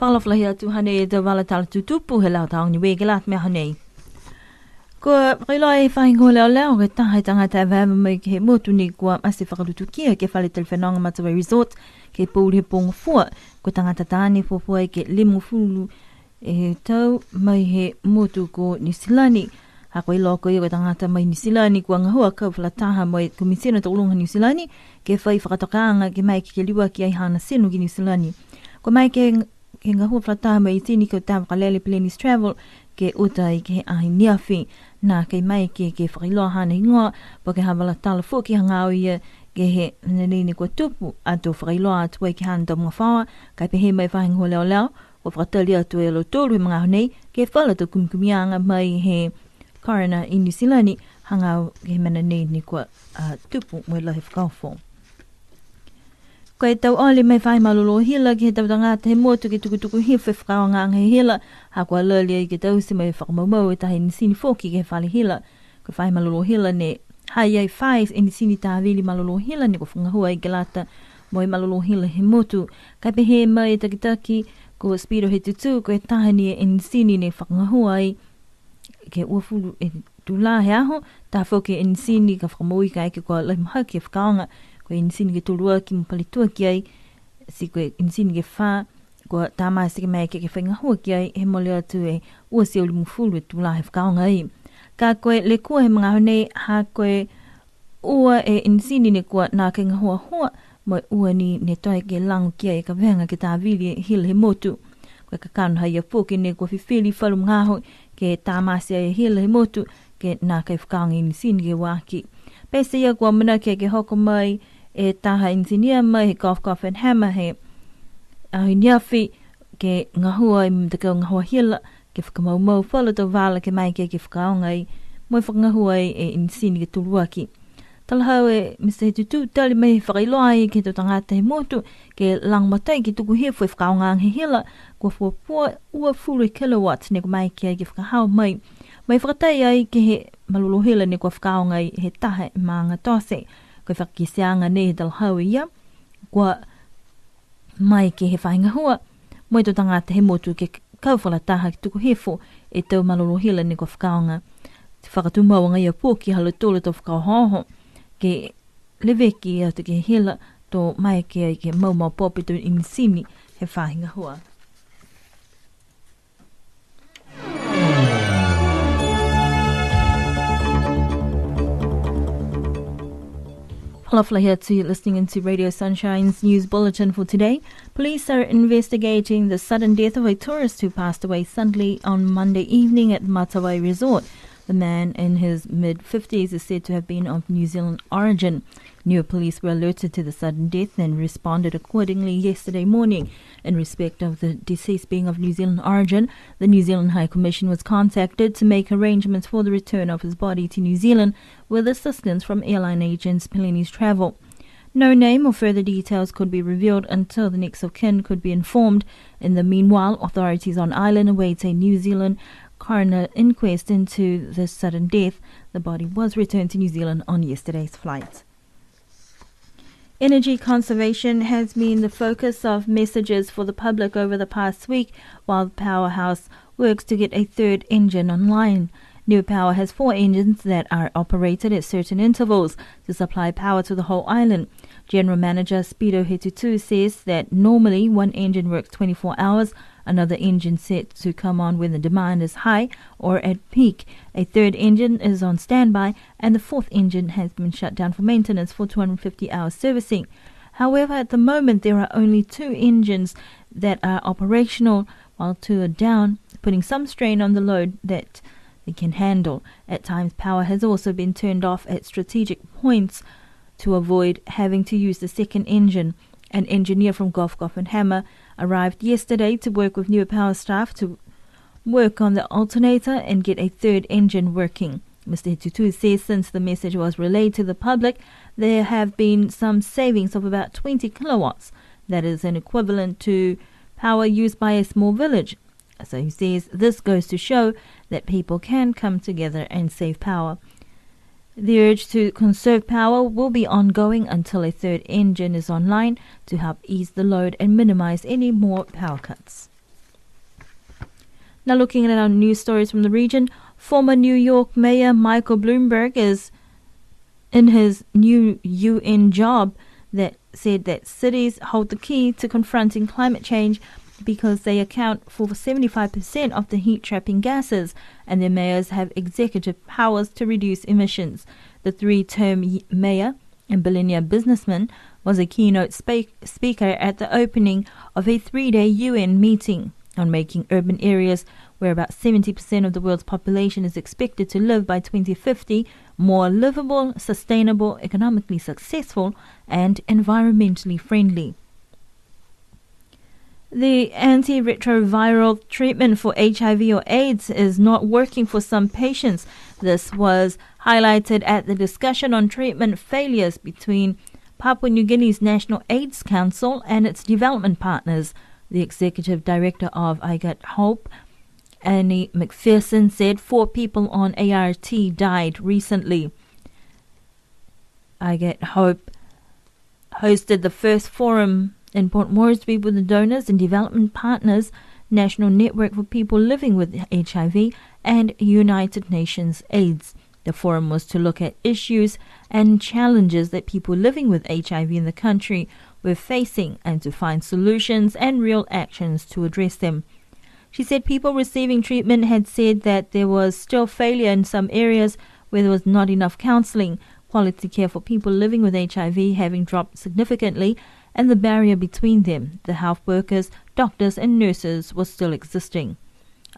Whalawhia tu hane te walatala tutupu he lau taong ni wegelat mea hane. Ko reiloi whaingo leo ke taha tangata awhava mai ke he motu ni kua ase whakarutukia ke whale telewhenonga Matawai Resort ke pūri he ponga fua. Ko tangata tāne fōfua ke limu fulu e tau mai he motu ko Niusilani. Hako i loko i o tangata mai Niusilani kua ngahua kau whalataha mai komisena taulunga Niusilani ke whai whakatokanga ke mai ke liwa ki ai hana senu ki Niusilani. Ko mai ke ngahua whalataha mai i tini kau tā wakalele Plenis Travel ke uta i ke ahi niawhi nā kei mai ke whakailoa hana ingoa pa ke hawala tala fōki hangau ia ke he nanini kua tupu ato whakailoa atu ke hana tamunga whawa kai pe he mai whahingo leo leo o whakatali atu e lo tōru he mga honei ke whalata kumkumianga mai he coroner i Niusilani hangau ke mana ni kua tupu mwe lahi whakawho. Ko e tau ole mai whai malolo hila ki he tau tangata he motu ki tukutuku hi whewhakaonga he hila hakua lali i ke tau si mai whakamaumau e tahi nisini fōki ke he whale hila. Ko whai malolo hila ne hai ai whai e nisini tāwili malolo hila ne ko whangahua i ke lata mo e malolo hila he motu. Kai pe he mai e takitaki ko spiro he tutu ko e tahani e nisini ne whakangahua i ke uafuru e tula he aho tā whoke e nisini ka whakamui ka eke kua lai maha ke whakaonga ko e nisini ke tulua ki mpalitua ki ai si ko e nisini ke wha ko tā mai si ke mai ke whaingahua ki ai he mole atu e ua si oli mufuru e tula he whakaonga i ka koe le kua he mga honei ha koe ua e nisini ne kua nā ke ngahua hua mo ua ni ne toi ke langu ki ai ka venga ke tā vili hila he motu koe ka kanu hai a pōke ne kua whiwhili whalu ngaho ke tā masi ai hila he motu ke nā kai whakaonga i nisini ke waki. Pese ia kua mana ke hoko mai e taha insinia mai he golf and hammer he ahi niawhi ke ngahua i mtakau ngahua hila ke whakamaumau whalata wala ke mai ke whakaonga i moi whakangahua e insini ke tuluaki. Talahau e Mr. Tutu tali mai whakailoa i ke tangata he motu ke langmatai ki tuku he whakaonga he hila kua fuapua ua furu kilowatts ne ko mai ke whakahau mai. Mai whakatai ai ke he malolo hila ne kua whakaonga i he taha i maanga tose. Koe whakiseanga ne he talahau ia. Kua mai ke he whaingahua. Moi to tangata he motu ke kauwhalataha ki tuku hefo e tau malolo hila ne kua whakaonga. Te whakatumauanga ia pōki hala tōle tō whakaohoho. Ke leveki atu ke hila tō mai ke ai ke maumau pōpito i nisini he whahingahua. Palafla here to listening into Radio Sunshine's news bulletin for today. Police are investigating the sudden death of a tourist who passed away suddenly on Monday evening at Matawai Resort. The man in his mid-50s is said to have been of New Zealand origin. Niue police were alerted to the sudden death and responded accordingly yesterday morning. In respect of the deceased being of New Zealand origin, the New Zealand High Commission was contacted to make arrangements for the return of his body to New Zealand with assistance from airline agents Plenis Travel. No name or further details could be revealed until the next of kin could be informed. In the meanwhile, authorities on island await a New Zealand coroner inquest into the sudden death. The body was returned to New Zealand on yesterday's flight. Energy conservation has been the focus of messages for the public over the past week, while the powerhouse works to get a third engine online. Niue Power has 4 engines that are operated at certain intervals to supply power to the whole island. General Manager Spiro Hetutu says that normally one engine works 24 hours, another engine set to come on when the demand is high or at peak. A third engine is on standby, and the 4th engine has been shut down for maintenance for 250 hours servicing. However, at the moment there are only 2 engines that are operational, while 2 are down, putting some strain on the load that they can handle. At times, power has also been turned off at strategic points to avoid having to use the 2nd engine. An engineer from Golf and Hammer arrived yesterday to work with Niue Power staff to work on the alternator and get a 3rd engine working. Mr. Tutu says since the message was relayed to the public, there have been some savings of about 20 kilowatts. That is an equivalent to power used by a small village. So he says this goes to show that people can come together and save power. The urge to conserve power will be ongoing until a 3rd engine is online to help ease the load and minimize any more power cuts. Now looking at our news stories from the region, former New York Mayor Michael Bloomberg is in his new UN job that said that cities hold the key to confronting climate change because they account for 75% of the heat-trapping gases, and their mayors have executive powers to reduce emissions. The three-term mayor and billionaire businessman was a keynote speaker at the opening of a 3-day UN meeting on making urban areas where about 70% of the world's population is expected to live by 2050 more livable, sustainable, economically successful, and environmentally friendly. The antiretroviral treatment for HIV or AIDS is not working for some patients. This was highlighted at the discussion on treatment failures between Papua New Guinea's National AIDS Council and its development partners. The executive director of I Get Hope, Annie McPherson, said 4 people on ART died recently. I Get Hope hosted the first forum in Port Moresby with the donors and development partners, National Network for People Living with HIV, and United Nations AIDS. The forum was to look at issues and challenges that people living with HIV in the country were facing and to find solutions and real actions to address them. She said people receiving treatment had said that there was still failure in some areas where there was not enough counseling, quality care for people living with HIV having dropped significantly, and the barrier between them, the health workers, doctors and nurses, was still existing.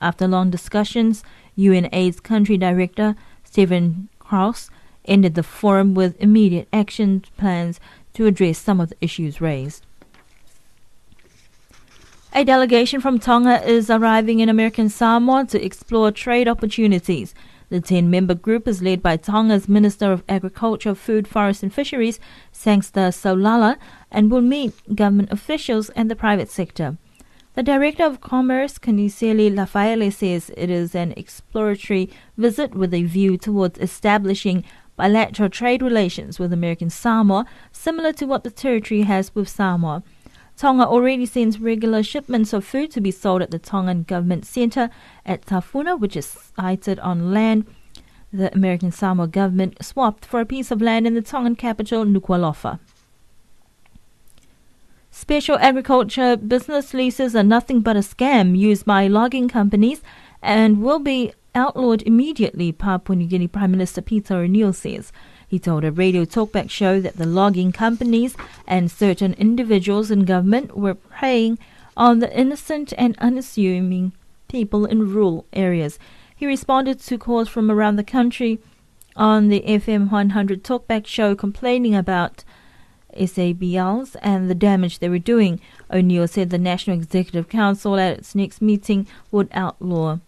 After long discussions, UN AIDS Country Director Stephen Krauss ended the forum with immediate action plans to address some of the issues raised. A delegation from Tonga is arriving in American Samoa to explore trade opportunities. The 10-member group is led by Tonga's Minister of Agriculture, Food, Forest and Fisheries, Sangster Saulala, and will meet government officials and the private sector. The Director of Commerce, Kaniseli Lafaele, says it is an exploratory visit with a view towards establishing bilateral trade relations with American Samoa, similar to what the territory has with Samoa. Tonga already sends regular shipments of food to be sold at the Tongan Government Centre at Tafuna, which is sited on land the American Samoa government swapped for a piece of land in the Tongan capital, Nuku'alofa. Special agriculture business leases are nothing but a scam used by logging companies and will be outlawed immediately, Papua New Guinea Prime Minister Peter O'Neill says. He told a radio talkback show that the logging companies and certain individuals in government were preying on the innocent and unassuming people in rural areas. He responded to calls from around the country on the FM 100 talkback show complaining about SABLs and the damage they were doing. O'Neill said the National Executive Council at its next meeting would outlaw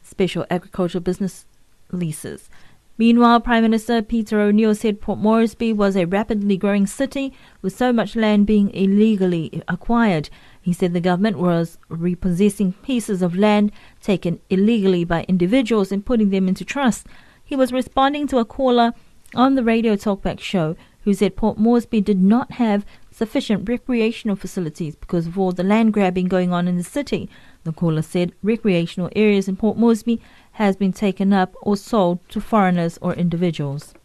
special agricultural business leases. Meanwhile, Prime Minister Peter O'Neill said Port Moresby was a rapidly growing city with so much land being illegally acquired. He said the government was repossessing pieces of land taken illegally by individuals and putting them into trust. He was responding to a caller on the radio talkback show who said Port Moresby did not have sufficient recreational facilities because of all the land grabbing going on in the city. The caller said recreational areas in Port Moresby has been taken up or sold to foreigners or individuals.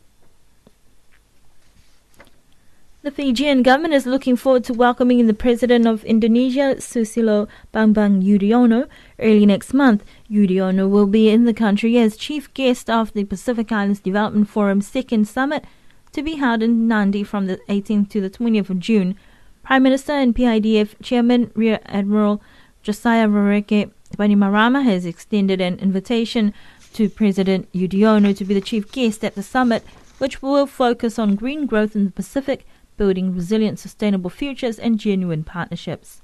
The Fijian government is looking forward to welcoming the President of Indonesia, Susilo Bambang Yudhoyono, early next month. Yudhoyono will be in the country as chief guest of the Pacific Islands Development Forum's second summit to be held in Nadi from the 18th to the 20th of June. Prime Minister and PIDF Chairman Rear Admiral Josiah Rareke Bainimarama has extended an invitation to President Yudhoyono to be the chief guest at the summit, which will focus on green growth in the Pacific, building resilient, sustainable futures and genuine partnerships.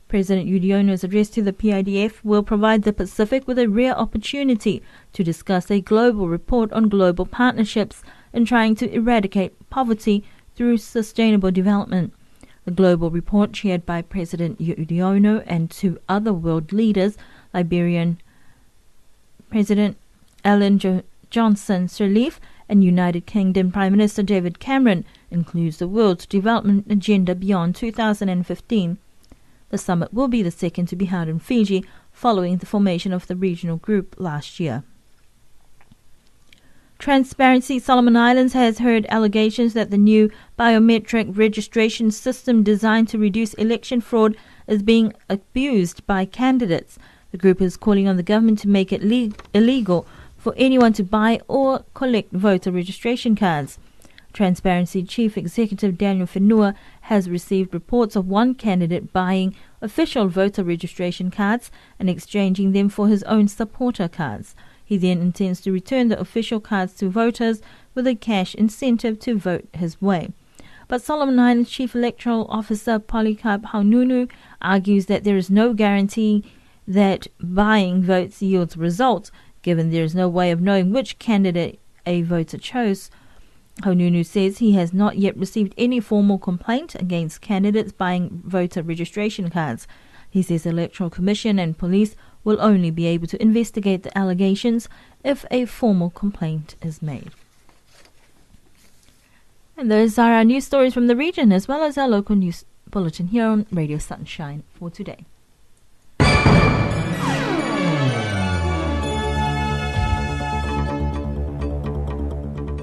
President Yudhoyono's address to the PIDF will provide the Pacific with a rare opportunity to discuss a global report on global partnerships in trying to eradicate poverty through sustainable development. The global report, chaired by President Yudhoyono and 2 other world leaders, Liberian President Ellen Johnson Sirleaf and United Kingdom Prime Minister David Cameron, includes the world's development agenda beyond 2015. The summit will be the second to be held in Fiji, following the formation of the regional group last year. Transparency Solomon Islands has heard allegations that the new biometric registration system designed to reduce election fraud is being abused by candidates. The group is calling on the government to make it illegal for anyone to buy or collect voter registration cards. Transparency Chief Executive Daniel Whenua has received reports of one candidate buying official voter registration cards and exchanging them for his own supporter cards. He then intends to return the official cards to voters with a cash incentive to vote his way. But Solomon Islands Chief Electoral Officer Polycarp Haununu argues that there is no guarantee that buying votes yields results, given there is no way of knowing which candidate a voter chose. Haununu says he has not yet received any formal complaint against candidates buying voter registration cards. He says the Electoral Commission and police will only be able to investigate the allegations if a formal complaint is made. And those are our news stories from the region, as well as our local news bulletin here on Radio Sunshine for today.